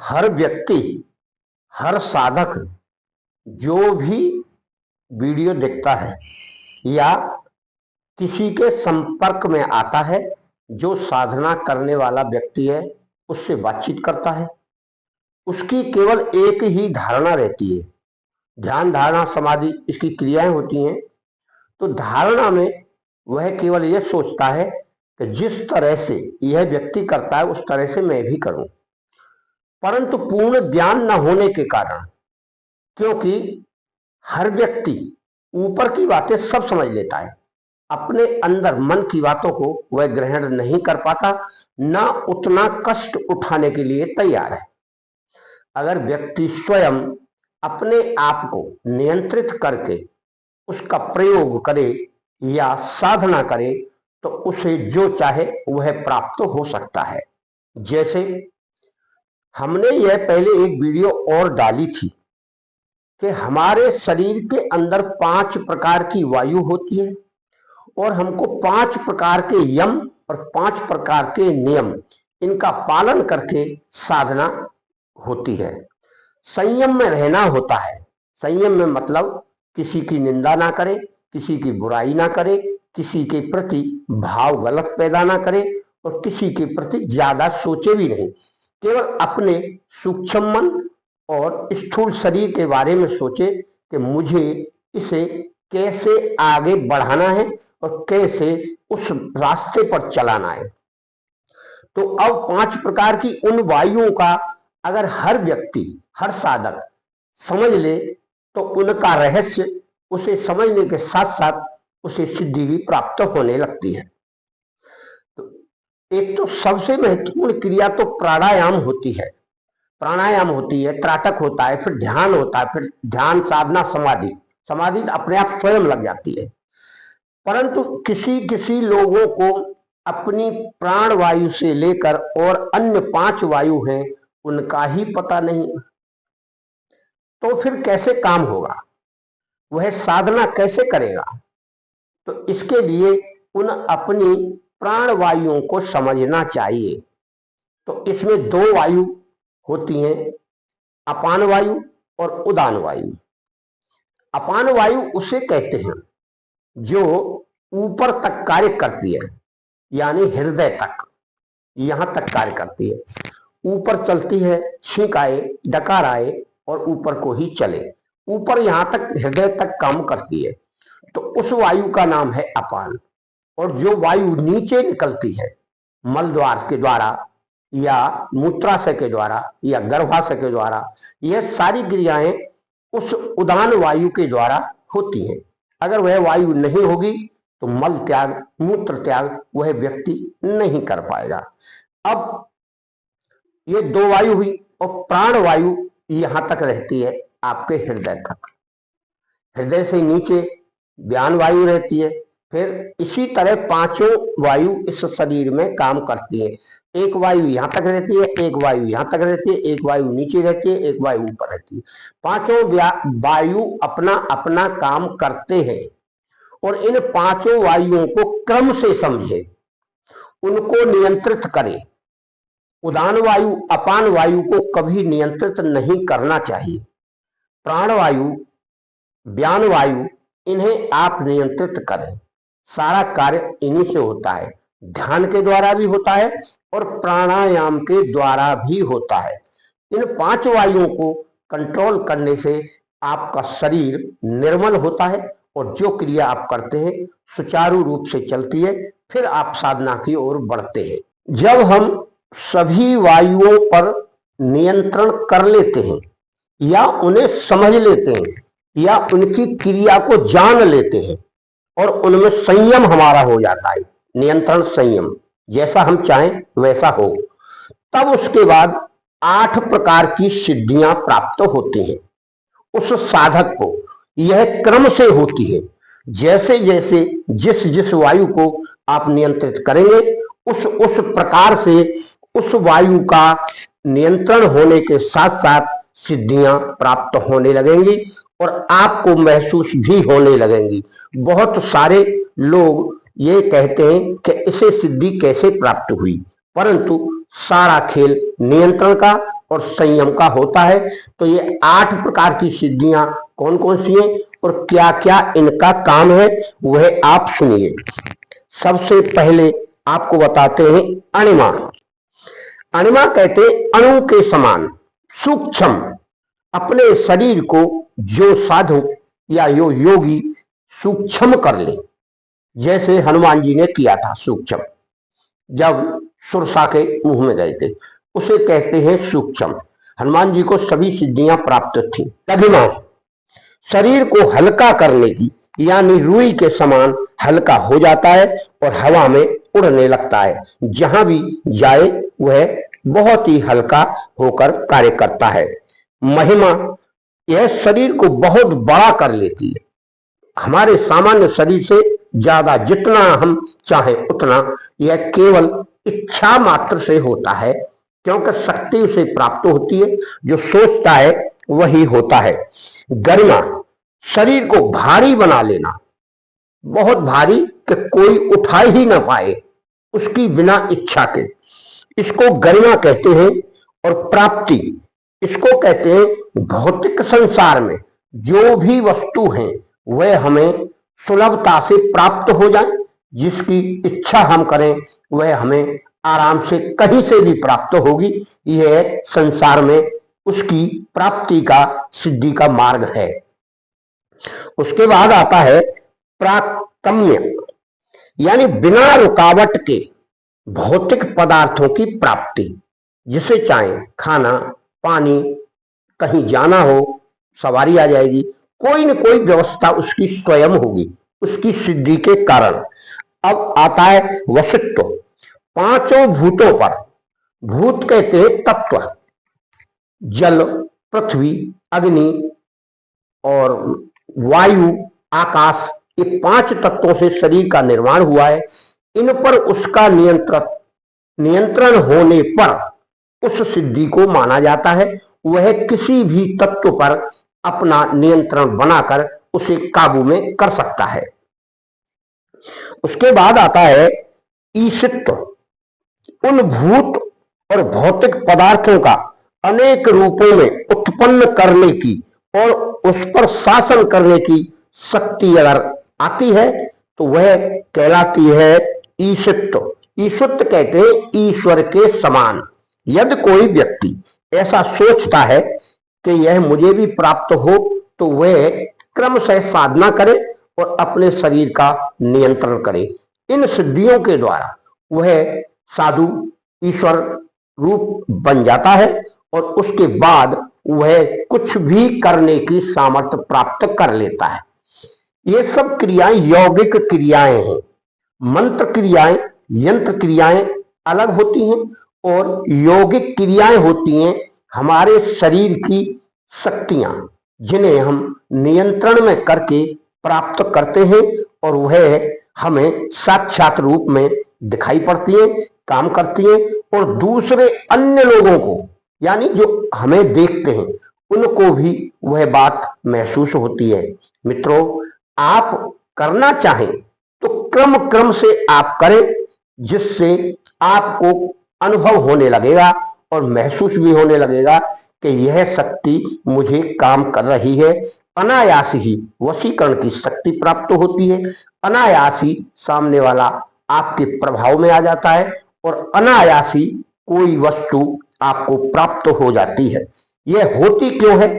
हर व्यक्ति, हर साधक जो भी वीडियो देखता है या किसी के संपर्क में आता है, जो साधना करने वाला व्यक्ति है, उससे बातचीत करता है, उसकी केवल एक ही धारणा रहती है। ध्यान, धारणा, समाधि इसकी क्रियाएं होती हैं। तो धारणा में वह केवल यह सोचता है कि जिस तरह से यह व्यक्ति करता है उस तरह से मैं भी करूं। परंतु पूर्ण ज्ञान न होने के कारण, क्योंकि हर व्यक्ति ऊपर की बातें सब समझ लेता है, अपने अंदर मन की बातों को वह ग्रहण नहीं कर पाता, ना उतना कष्ट उठाने के लिए तैयार है। अगर व्यक्ति स्वयं अपने आप को नियंत्रित करके उसका प्रयोग करे या साधना करे तो उसे जो चाहे वह प्राप्त हो सकता है। जैसे हमने यह पहले एक वीडियो और डाली थी कि हमारे शरीर के अंदर 5 प्रकार की वायु होती है और हमको 5 प्रकार के यम और 5 प्रकार के नियम इनका पालन करके साधना होती है। संयम में रहना होता है। संयम में मतलब किसी की निंदा ना करे, किसी की बुराई ना करे, किसी के प्रति भाव गलत पैदा ना करे और किसी के प्रति ज्यादा सोचे भी नहीं। केवल अपने सूक्ष्म मन और स्थूल शरीर के बारे में सोचे कि मुझे इसे कैसे आगे बढ़ाना है और कैसे उस रास्ते पर चलाना है। तो अब 5 प्रकार की उन वायुओं का अगर हर व्यक्ति, हर साधक समझ ले तो उनका रहस्य उसे समझने के साथ साथ उसे सिद्धि भी प्राप्त होने लगती है। तो एक तो सबसे महत्वपूर्ण क्रिया तो प्राणायाम होती है। प्राणायाम होती है, त्राटक होता है, फिर ध्यान होता है, फिर ध्यान, साधना, समाधि। समाधि अपने आप स्वयं लग जाती है। परंतु किसी किसी लोगों को अपनी प्राण वायु से लेकर और अन्य 5 वायु हैं उनका ही पता नहीं। तो फिर कैसे काम होगा, वह साधना कैसे करेगा? तो इसके लिए उन अपनी प्राण वायुओं को समझना चाहिए। तो इसमें 2 वायु होती हैं, अपान वायु और उदान वायु। अपान वायु उसे कहते हैं जो ऊपर तक कार्य करती है, यानी हृदय तक, यहां तक कार्य करती है। ऊपर चलती है, छींक आए, डकार आए और ऊपर को ही चले, ऊपर यहां तक हृदय तक काम करती है। तो उस वायु का नाम है अपान। और जो वायु नीचे निकलती है मल द्वार के द्वारा या मूत्राशय के द्वारा या गर्भाशय के द्वारा, यह सारी क्रियाएं उस उदान वायु के द्वारा होती हैं। अगर वह वायु नहीं होगी तो मल त्याग, मूत्र त्याग वह व्यक्ति नहीं कर पाएगा। अब ये 2 वायु हुई और प्राण वायु यहां तक रहती है आपके हृदय तक। हृदय से नीचे व्यान वायु रहती है। फिर इसी तरह 5 वायु इस शरीर में काम करती है। एक वायु यहां तक रहती है, एक वायु यहां तक रहती है, एक वायु नीचे रहती है, एक वायु ऊपर रहती है। 5 वायु अपना अपना काम करते हैं और इन 5 वायुओं को क्रम से समझे, उनको नियंत्रित करे। उदान वायु, अपान वायु को कभी नियंत्रित नहीं करना चाहिए। प्राण वायु, व्यान वायु, इन्हें आप नियंत्रित करें। सारा कार्य इन्हीं से होता है। ध्यान के द्वारा भी होता है और प्राणायाम के द्वारा भी होता है। इन 5 वायुओं को कंट्रोल करने से आपका शरीर निर्मल होता है और जो क्रिया आप करते हैं सुचारू रूप से चलती है। फिर आप साधना की ओर बढ़ते हैं। जब हम सभी वायुओं पर नियंत्रण कर लेते हैं या उन्हें समझ लेते हैं या उनकी क्रिया को जान लेते हैं और उनमें संयम हमारा हो जाता है, नियंत्रण, संयम, जैसा हम चाहें वैसा हो, तब उसके बाद 8 प्रकार की सिद्धियां प्राप्त होती हैं उस साधक को। यह क्रम से होती है। जैसे जैसे जिस जिस वायु को आप नियंत्रित करेंगे उस प्रकार से उस वायु का नियंत्रण होने के साथ साथ सिद्धियां प्राप्त होने लगेंगी और आपको महसूस भी होने लगेंगी। बहुत सारे लोग ये कहते हैं कि इसे सिद्धि कैसे प्राप्त हुई, परंतु सारा खेल नियंत्रण का और संयम का होता है। तो ये 8 प्रकार की सिद्धियां कौन कौन सी हैं और क्या क्या इनका काम है वह आप सुनिए। सबसे पहले आपको बताते हैं अणिमा। अणिमा कहते हैं अणु के समान सूक्ष्म। अपने शरीर को जो साधु या यो योगी सूक्ष्म कर ले, जैसे हनुमान जी ने किया था सूक्ष्म, जब सुरसा के मुंह में गए थे, उसे कहते हैं सूक्ष्म। हनुमान जी को सभी सिद्धियां प्राप्त थी। लघिमा, शरीर को हल्का करने की, यानी रुई के समान हल्का हो जाता है और हवा में उड़ने लगता है। जहां भी जाए वह बहुत ही हल्का होकर कार्य करता है। महिमा, यह शरीर को बहुत बड़ा कर लेती है। हमारे सामान्य शरीर से ज्यादा जितना हम चाहे उतना यह केवल इच्छा मात्र से होता है, क्योंकि शक्ति उसे प्राप्त होती है। जो सोचता है वही होता है। गरिमा, शरीर को भारी बना लेना, बहुत भारी कि कोई उठा ही ना पाए उसकी बिना इच्छा के, इसको गरिमा कहते हैं। और प्राप्ति, इसको कहते हैं भौतिक संसार में जो भी वस्तु है वह हमें सुलभता से प्राप्त हो जाए। जिसकी इच्छा हम करें वह हमें आराम से कहीं से भी प्राप्त होगी। यह संसार में उसकी प्राप्ति का, सिद्धि का मार्ग है। उसके बाद आता है प्राकम्य, यानी बिना रुकावट के भौतिक पदार्थों की प्राप्ति। जिसे चाहे खाना, पानी, कहीं जाना हो, सवारी आ जाएगी, कोई न कोई व्यवस्था उसकी स्वयं होगी उसकी सिद्धि के कारण। अब आता है वशित्व। 5 भूतों पर, भूत कहते हैं तत्व, जल, पृथ्वी, अग्नि और वायु, आकाश, ये 5 तत्वों से शरीर का निर्माण हुआ है। इन पर उसका नियंत्रण होने पर उस सिद्धि को माना जाता है। वह किसी भी तत्व पर अपना नियंत्रण बनाकर उसे काबू में कर सकता है। उसके बाद आता है ईशित्व। उन भूत और भौतिक पदार्थों का अनेक रूपों में उत्पन्न करने की और उस पर शासन करने की शक्ति अगर आती है तो वह कहलाती है ईशित्व। ईशित्व कहते हैं ईश्वर के समान। यदि कोई व्यक्ति ऐसा सोचता है कि यह मुझे भी प्राप्त हो तो वह क्रमशः साधना करे और अपने शरीर का नियंत्रण करे। इन सिद्धियों के द्वारा वह साधु ईश्वर रूप बन जाता है और उसके बाद वह कुछ भी करने की सामर्थ्य प्राप्त कर लेता है। ये सब क्रियाएं यौगिक क्रियाएं हैं। मंत्र क्रियाएं, यंत्र क्रियाएं अलग होती हैं और यौगिक क्रियाएं होती हैं हमारे शरीर की शक्तियां, जिन्हें हम नियंत्रण में करके प्राप्त करते हैं और वह हमें साक्षात रूप में दिखाई पड़ती है, काम करती है और दूसरे अन्य लोगों को, यानी जो हमें देखते हैं, उनको भी वह बात महसूस होती है। मित्रों, आप करना चाहें तो क्रम क्रम से आप करें, जिससे आपको अनुभव होने लगेगा और महसूस भी होने लगेगा कि यह शक्ति मुझे काम कर रही है। अनायास ही वशीकरण की शक्ति प्राप्त होती है, अनायास ही सामने वाला आपके प्रभाव में आ जाता है और अनायास ही कोई वस्तु आपको प्राप्त हो जाती है। यह होती क्यों है?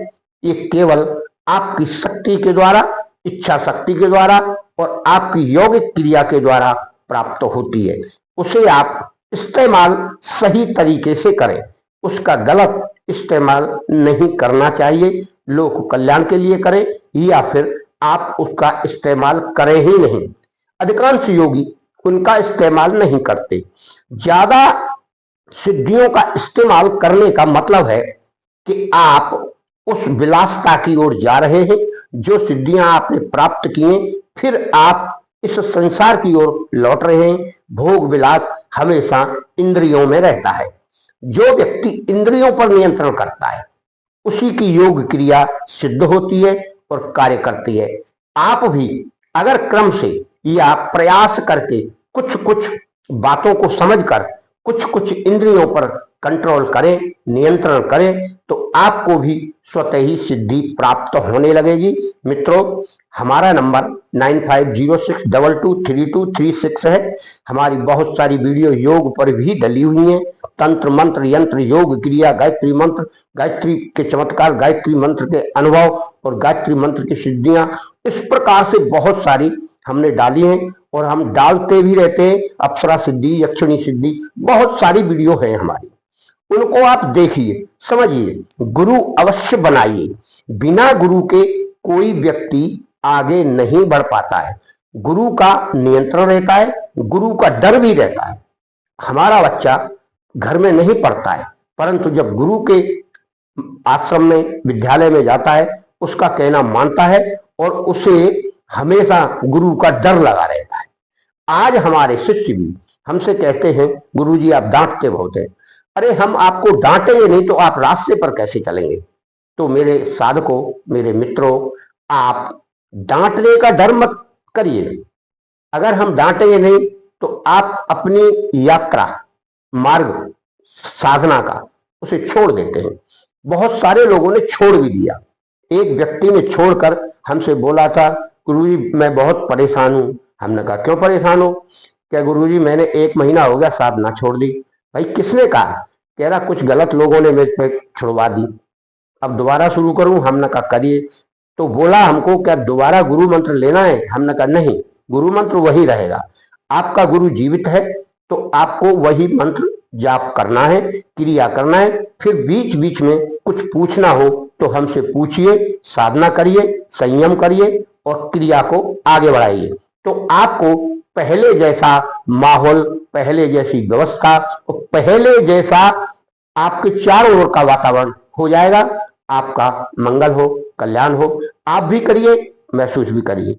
ये केवल आपकी शक्ति के द्वारा, इच्छा शक्ति के द्वारा और आपकी यौगिक क्रिया के द्वारा प्राप्त होती है। उसे आप इस्तेमाल सही तरीके से करें, उसका गलत इस्तेमाल नहीं करना चाहिए। लोक कल्याण के लिए करें या फिर आप उसका इस्तेमाल करें ही नहीं। अधिकांश योगी उनका इस्तेमाल नहीं करते। ज्यादा सिद्धियों का इस्तेमाल करने का मतलब है कि आप उस विलासता की ओर जा रहे हैं। जो सिद्धियां आपने प्राप्त की हैं, फिर आप इस संसार की ओर लौट रहे हैं। भोग विलास हमेशा इंद्रियों में रहता है। जो व्यक्ति इंद्रियों पर नियंत्रण करता है उसी की योग क्रिया सिद्ध होती है और कार्य करती है। आप भी अगर क्रम से या प्रयास करके कुछ कुछ बातों को समझकर कुछ कुछ इंद्रियों पर कंट्रोल करें, नियंत्रण करें, तो आपको भी स्वतः ही सिद्धि प्राप्त होने लगेगी। मित्रों, हमारा नंबर 9506223236 है। हमारी बहुत सारी वीडियो योग पर भी डली हुई हैं। तंत्र मंत्र, यंत्र, योग, क्रिया, गायत्री मंत्र, गायत्री के चमत्कार, गायत्री मंत्र के अनुभव और गायत्री मंत्र की सिद्धियां, इस प्रकार से बहुत सारी हमने डाली हैं और हम डालते भी रहते हैं। अप्सरा सिद्धि, यक्षिणी सिद्धि, बहुत सारी वीडियो है हमारी, उनको आप देखिए, समझिए, गुरु अवश्य बनाइए। बिना गुरु के कोई व्यक्ति आगे नहीं बढ़ पाता है। गुरु का नियंत्रण रहता है, गुरु का डर भी रहता है। हमारा बच्चा घर में नहीं पढ़ता है, परंतु जब गुरु के आश्रम में, विद्यालय में जाता है, उसका कहना मानता है और उसे हमेशा गुरु का डर लगा रहता है। आज हमारे शिष्य भी हमसे कहते हैं, गुरुजी आप डांटते बहुत है। अरे हम आपको डांटेंगे नहीं तो आप रास्ते पर कैसे चलेंगे? तो मेरे साधकों, मेरे मित्रों, आप डांटने का डर मत करिए। अगर हम डांटेंगे नहीं तो आप अपनी यात्रा, मार्ग, साधना का उसे छोड़ देते हैं। बहुत सारे लोगों ने छोड़ भी दिया। एक व्यक्ति ने छोड़कर हमसे बोला था, गुरुजी मैं बहुत परेशान हूं। हमने कहा क्यों परेशान हो? क्या गुरुजी मैंने 1 महीना हो गया साधना छोड़ दी। भाई किसने कहा? कह रहा कुछ गलत लोगों ने मेरे पे छुड़वा दी, अब दोबारा शुरू करूं। हमने कहा करिए। तो बोला हमको क्या दोबारा गुरु मंत्र लेना है? हमने कहा नहीं, गुरु मंत्र वही रहेगा। आपका गुरु जीवित है तो आपको वही मंत्र जाप करना है, क्रिया करना है। फिर बीच बीच में कुछ पूछना हो तो हमसे पूछिए, साधना करिए, संयम करिए और क्रिया को आगे बढ़ाइए। तो आपको पहले जैसा माहौल, पहले जैसी व्यवस्था और पहले जैसा आपके चारों ओर का वातावरण हो जाएगा। आपका मंगल हो, कल्याण हो। आप भी करिए, महसूस भी करिए।